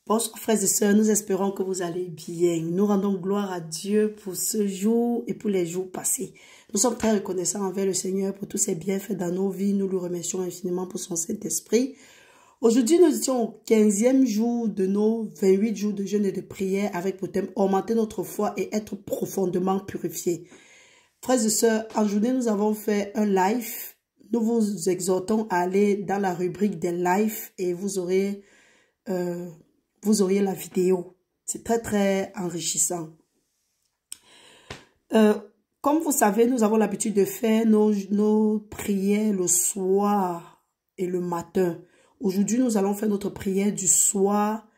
Bonsoir frères et sœurs, nous espérons que vous allez bien. Nous rendons gloire à Dieu pour ce jour et pour les jours passés. Nous sommes très reconnaissants envers le Seigneur pour tous ses bienfaits dans nos vies. Nous lui remercions infiniment pour son Saint-Esprit. Aujourd'hui, nous étions au 15e jour de nos 28 jours de jeûne et de prière avec pour thème augmenter notre foi et être profondément purifiés. Frères et sœurs, en journée, nous avons fait un live. Nous vous exhortons à aller dans la rubrique des lives et vous aurez la vidéo. C'est très, très enrichissant. Comme vous savez, nous avons l'habitude de faire nos prières le soir et le matin. Aujourd'hui, nous allons faire notre prière du soir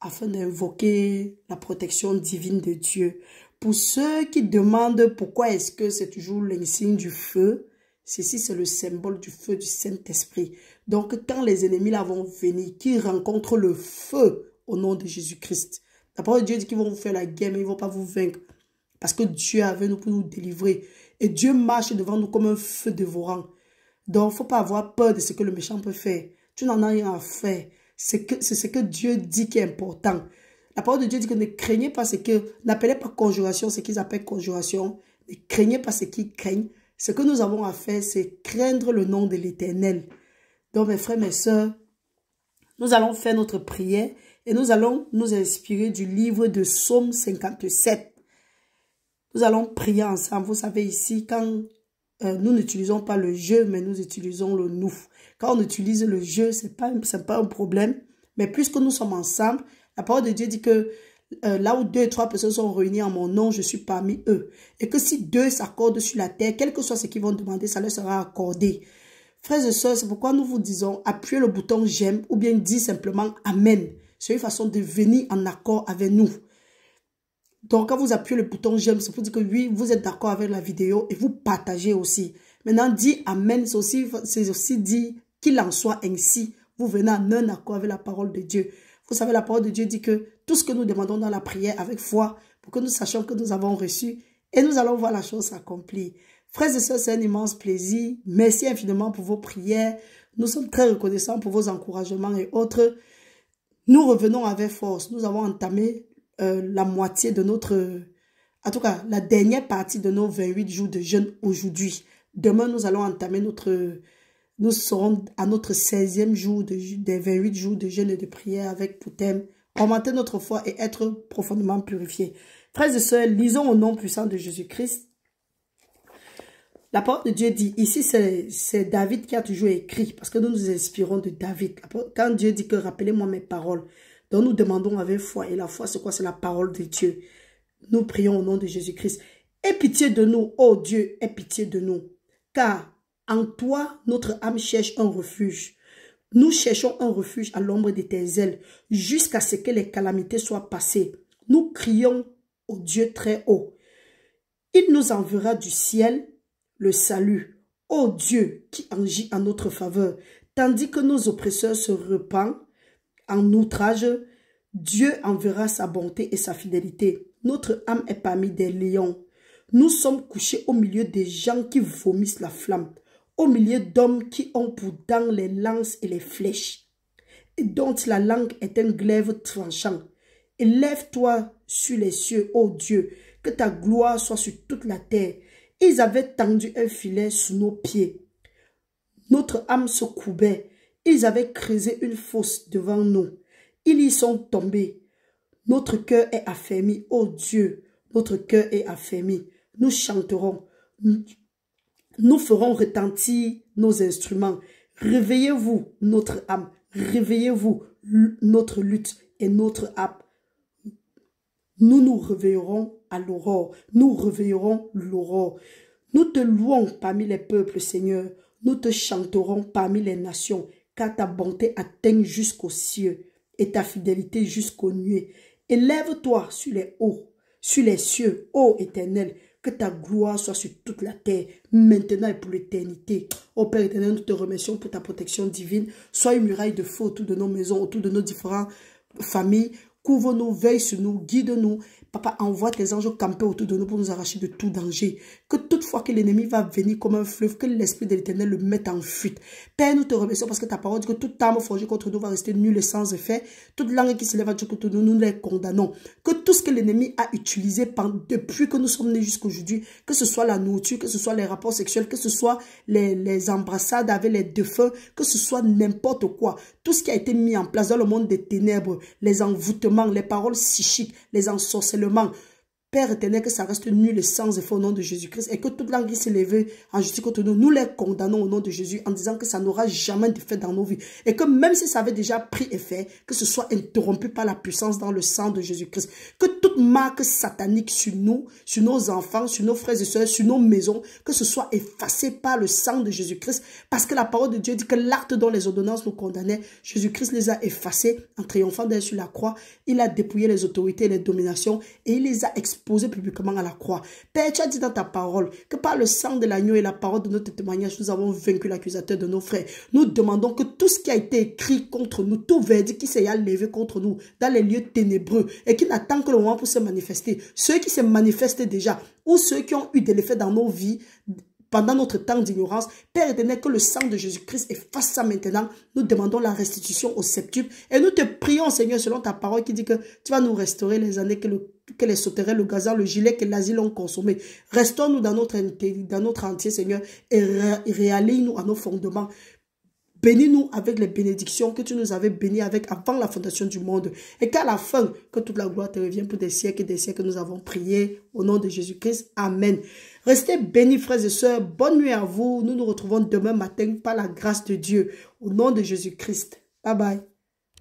afin d'invoquer la protection divine de Dieu. Pour ceux qui demandent pourquoi est-ce que c'est toujours l'insigne du feu, ceci c'est le symbole du feu du Saint-Esprit. Donc, quand les ennemis là vont venir, qu'ils rencontrent le feu au nom de Jésus-Christ. La parole de Dieu dit qu'ils vont vous faire la guerre, mais ils ne vont pas vous vaincre. Parce que Dieu est avec nous pour nous délivrer. Et Dieu marche devant nous comme un feu dévorant. Donc, il ne faut pas avoir peur de ce que le méchant peut faire. Tu n'en as rien à faire. C'est ce que Dieu dit qui est important. La parole de Dieu dit que ne craignez pas ce que... N'appelez pas conjuration ce qu'ils appellent conjuration. Ne craignez pas ce qu'ils craignent. Ce que nous avons à faire, c'est craindre le nom de l'Éternel. Donc, mes frères, mes sœurs, nous allons faire notre prière et nous allons nous inspirer du livre de Psaume 57. Nous allons prier ensemble. Vous savez ici, quand nous n'utilisons pas le je, mais nous utilisons le nous. Quand on utilise le je, ce n'est pas un problème. Mais puisque nous sommes ensemble, la parole de Dieu dit que là où 2 et 3 personnes sont réunies en mon nom, je suis parmi eux. Et que si 2 s'accordent sur la terre, quel que soit ce qu'ils vont demander, ça leur sera accordé. Frères et sœurs, c'est pourquoi nous vous disons, appuyez le bouton j'aime ou bien dis simplement amen. C'est une façon de venir en accord avec nous. Donc, quand vous appuyez le bouton j'aime, c'est pour dire que oui, vous êtes d'accord avec la vidéo et vous partagez aussi. Maintenant, dis amen, c'est aussi dire qu'il en soit ainsi. Vous venez en un accord avec la parole de Dieu. Vous savez, la parole de Dieu dit que tout ce que nous demandons dans la prière avec foi, pour que nous sachions que nous avons reçu et nous allons voir la chose s'accomplir. Frères et sœurs, c'est un immense plaisir. Merci infiniment pour vos prières. Nous sommes très reconnaissants pour vos encouragements et autres. Nous revenons avec force. Nous avons entamé la moitié de notre... En tout cas, la dernière partie de nos 28 jours de jeûne aujourd'hui. Demain, nous allons entamer notre... Nous serons à notre 16e jour des 28 jours de jeûne et de prière avec pour thème augmenter notre foi et être profondément purifiés. Frères et sœurs, lisons au nom puissant de Jésus-Christ. La parole de Dieu dit, ici c'est David qui a toujours écrit, parce que nous nous inspirons de David. Quand Dieu dit que rappelez-moi mes paroles, donc nous demandons avec foi, et la foi c'est quoi? C'est la parole de Dieu. Nous prions au nom de Jésus-Christ. Aie pitié de nous, ô Dieu, aie pitié de nous, car en toi notre âme cherche un refuge. Nous cherchons un refuge à l'ombre de tes ailes, jusqu'à ce que les calamités soient passées. Nous crions au Dieu très haut. Il nous enverra du ciel le salut, ô Dieu qui agit en notre faveur, tandis que nos oppresseurs se repentent en outrage, Dieu enverra sa bonté et sa fidélité. Notre âme est parmi des lions. Nous sommes couchés au milieu des gens qui vomissent la flamme, au milieu d'hommes qui ont pour dents les lances et les flèches, et dont la langue est un glaive tranchant. Élève-toi sur les cieux, ô Dieu, que ta gloire soit sur toute la terre. Ils avaient tendu un filet sous nos pieds. Notre âme se courbait. Ils avaient creusé une fosse devant nous. Ils y sont tombés. Notre cœur est affermi. Ô Dieu, notre cœur est affermi. Nous chanterons. Nous ferons retentir nos instruments. Réveillez-vous, notre âme. Réveillez-vous, notre lutte et notre âme. Nous nous réveillerons à l'aurore. Nous réveillerons l'aurore. Nous te louons parmi les peuples, Seigneur. Nous te chanterons parmi les nations, car ta bonté atteint jusqu'aux cieux et ta fidélité jusqu'aux nuées. Élève-toi sur les hauts, sur les cieux, ô Éternel, que ta gloire soit sur toute la terre, maintenant et pour l'éternité. Ô Père éternel, nous te remercions pour ta protection divine. Sois une muraille de feu autour de nos maisons, autour de nos différentes familles. Couvre-nous, veille sur nous, guide-nous. Papa, envoie tes anges camper autour de nous pour nous arracher de tout danger. Que toutefois que l'ennemi va venir comme un fleuve, que l'Esprit de l'Éternel le mette en fuite. Père, nous te remercions parce que ta parole dit que toute arme forgée contre nous va rester nulle et sans effet. Toute langue qui s'élève contre nous, nous les condamnons. Que tout ce que l'ennemi a utilisé depuis que nous sommes nés jusqu'à aujourd'hui, que ce soit la nourriture, que ce soit les rapports sexuels, que ce soit les embrassades avec les défunts, que ce soit n'importe quoi. Tout ce qui a été mis en place dans le monde des ténèbres, les envoûtements, les paroles psychiques, les ensorcellements, Père éternel, que ça reste nul et sans effet au nom de Jésus-Christ et que toute langue qui s'est levée en justice contre nous, nous les condamnons au nom de Jésus en disant que ça n'aura jamais d'effet dans nos vies et que même si ça avait déjà pris effet, que ce soit interrompu par la puissance dans le sang de Jésus-Christ. Que toute marque satanique sur nous, sur nos enfants, sur nos frères et sœurs, sur nos maisons, que ce soit effacé par le sang de Jésus-Christ parce que la parole de Dieu dit que l'acte dont les ordonnances nous condamnaient, Jésus-Christ les a effacés en triomphant d'elle sur la croix. Il a dépouillé les autorités et les dominations et il les a exposés publiquement à la croix. Père, tu as dit dans ta parole que par le sang de l'agneau et la parole de notre témoignage, nous avons vaincu l'accusateur de nos frères. Nous demandons que tout ce qui a été écrit contre nous, tout verdict qui s'est levé contre nous dans les lieux ténébreux et qui n'attend que le moment pour se manifester, ceux qui se manifestent déjà ou ceux qui ont eu de l'effet dans nos vies, pendant notre temps d'ignorance, Père éternel, que le sang de Jésus-Christ efface ça maintenant. Nous demandons la restitution au septuple et nous te prions, Seigneur, selon ta parole qui dit que tu vas nous restaurer les années que les sauterelles, le gazon, le gilet, que l'asile ont consommé. Restaure-nous dans notre entier, Seigneur, et réaligne-nous à nos fondements. Bénis-nous avec les bénédictions que tu nous avais bénis avec avant la fondation du monde. Et qu'à la fin, que toute la gloire te revienne pour des siècles et des siècles. Nous avons prié au nom de Jésus-Christ. Amen. Restez bénis, frères et sœurs. Bonne nuit à vous. Nous nous retrouvons demain matin par la grâce de Dieu. Au nom de Jésus-Christ. Bye bye.